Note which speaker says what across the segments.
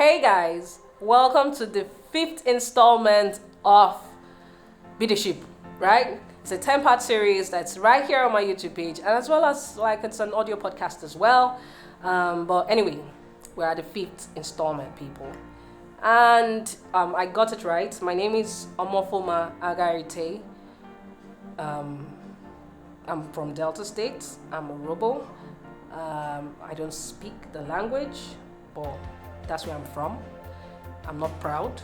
Speaker 1: Hey guys, welcome to the 5th installment of Be the Sheep, right? It's a 10-part series that's right here on my YouTube page, and as well as it's an audio podcast as well. But anyway, we're at the 5th installment, people. And I got it right. My name is Omofoma Agarite. I'm from Delta State. I'm a Robo. I don't speak the language, but that's where I'm from. I'm not proud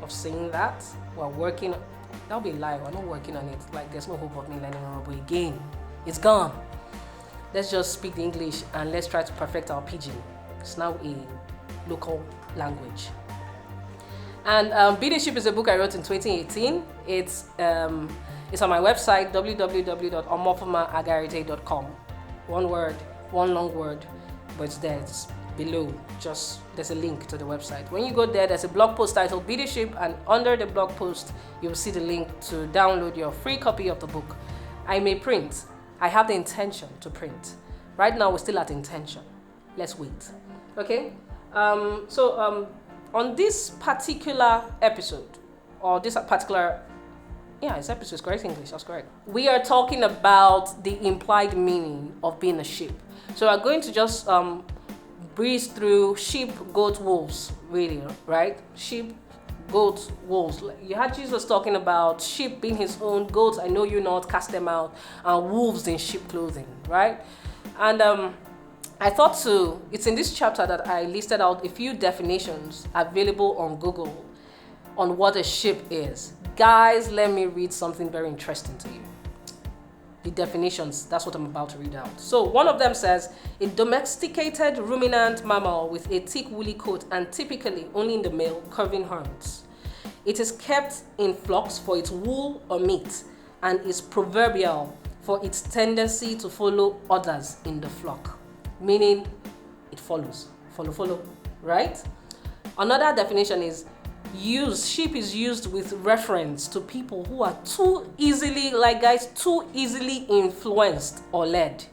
Speaker 1: of saying that. We're working. That'll be a lie. We're not working on it. There's no hope of me learning Robo again. It's gone. Let's just speak the English and let's try to perfect our pidgin. It's now a local language. And Be the Sheep is a book I wrote in 2018. It's on my website, www.omofomaagarite.com. One word, one long word, but it's there. It's below. There's a link to the website. When you go there, there's a blog post titled Be the Sheep, and under the blog post, you'll see the link to download your free copy of the book. I may print. I have the intention to print. Right now, we're still at intention. Let's wait. Okay? On this particular episode, it's episode, is correct English, that's correct. We are talking about the implied meaning of being a sheep. So we're going to just breeze through sheep, goat, wolves, really, right? Sheep, goats, wolves. You had Jesus talking about sheep being his own, goats, I know you not, cast them out, and wolves in sheep clothing, right? And I thought it's in this chapter that I listed out a few definitions available on Google on what a sheep is. Guys, let me read something very interesting to you. The definitions, that's what I'm about to read out. So one of them says, a domesticated ruminant mammal with a thick woolly coat and typically only in the male curving horns. It is kept in flocks for its wool or meat and is proverbial for its tendency to follow others in the flock. Meaning it follows. Follow, right? Another definition is sheep is used with reference to people who are too easily influenced or led.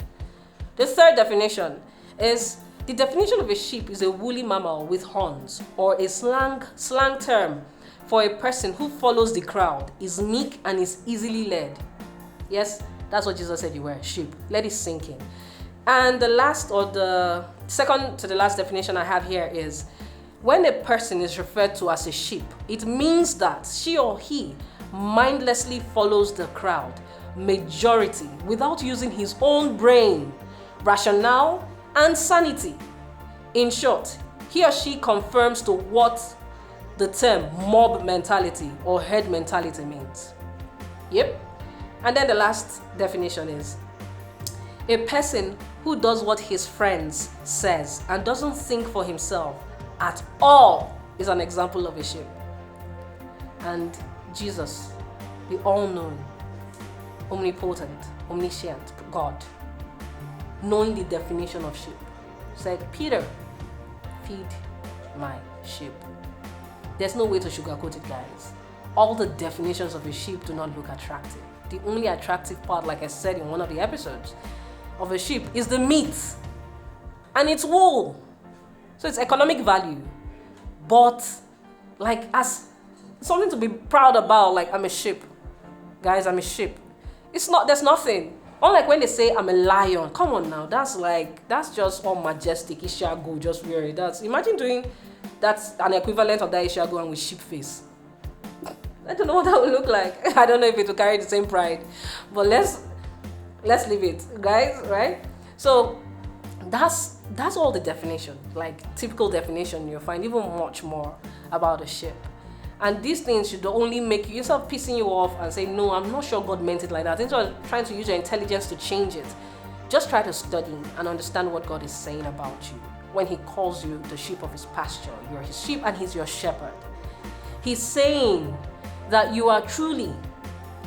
Speaker 1: The third definition is the definition of a sheep is a woolly mammal with horns, or a slang term for a person who follows the crowd, is meek and is easily led. Yes, that's what Jesus said you were, sheep. Let it sink in. And the second to the last definition I have here is when a person is referred to as a sheep, it means that she or he mindlessly follows the crowd, majority, without using his own brain, rationale, and sanity. In short, he or she confirms to what the term mob mentality or herd mentality means. Yep. And then the last definition is a person who does what his friends says and doesn't think for himself at all is an example of a sheep. And Jesus, the all-knowing, omnipotent, omniscient God, knowing the definition of sheep, said, Peter, feed my sheep. There's no way to sugarcoat it, guys. All the definitions of a sheep do not look attractive. The only attractive part, like I said in one of the episodes, of a sheep is the meat and its wool. So it's economic value, but as something to be proud about, I'm a sheep. Guys, I'm a sheep. There's nothing. Unlike when they say I'm a lion. Come on now, that's just all majestic. Ishago, just wear it. Imagine doing that's an equivalent of that Ishago and with sheep face. I don't know what that would look like. I don't know if it will carry the same pride, but let's leave it, guys, right? So that's all the definition, typical definition you'll find, even much more about a sheep. And these things should only make you, instead of pissing you off and say, no, I'm not sure God meant it like that, instead of trying to use your intelligence to change it, just try to study and understand what God is saying about you when he calls you the sheep of his pasture. You're his sheep and he's your shepherd. He's saying that you are truly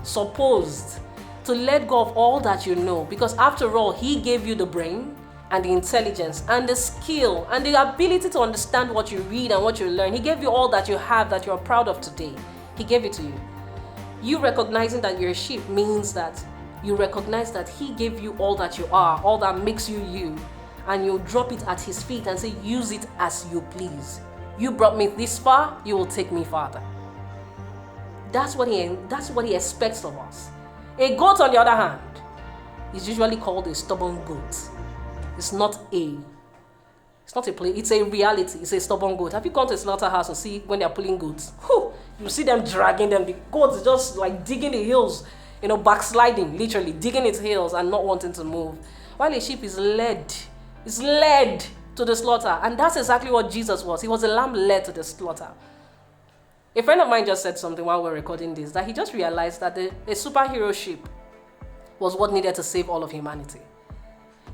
Speaker 1: supposed to let go of all that you know, because after all, he gave you the brain and the intelligence and the skill and the ability to understand what you read and what you learn. He gave you all that you have that you're proud of today. He gave it to you. You recognizing that you're a sheep means that you recognize that he gave you all that you are, all that makes you you, and you drop it at his feet and say, use it as you please. You brought me this far, you will take me farther. That's what he expects of us. A goat, on the other hand, is usually called a stubborn goat. It's not a play, it's a reality. It's a stubborn goat. Have you gone to a slaughterhouse and see when they're pulling goats? You see them dragging them. The goat is just like digging the heels, backsliding, literally digging its heels and not wanting to move. While a sheep is led to the slaughter. And that's exactly what Jesus was. He was a lamb led to the slaughter. A friend of mine just said something while we're recording this, that he just realized that a superhero sheep was what needed to save all of humanity.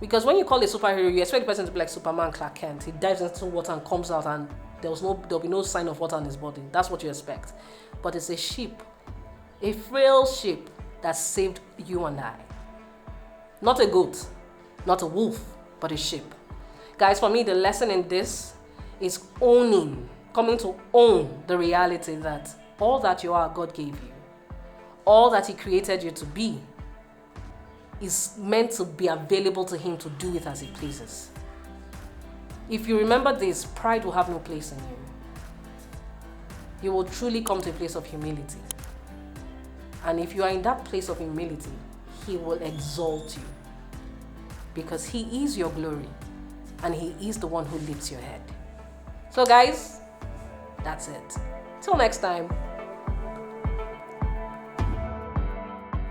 Speaker 1: Because when you call a superhero, you expect the person to be like Superman, Clark Kent. He dives into water and comes out and there'll be no sign of water on his body. That's what you expect. But it's a sheep, a frail sheep that saved you and I. Not a goat, not a wolf, but a sheep. Guys, for me, the lesson in this is coming to own the reality that all that you are, God gave you. All that He created you to be is meant to be available to Him to do it as He pleases. If you remember this, pride will have no place in you. You will truly come to a place of humility. And if you are in that place of humility, He will exalt you. Because He is your glory. And He is the one who lifts your head. So guys, that's it. Till next time.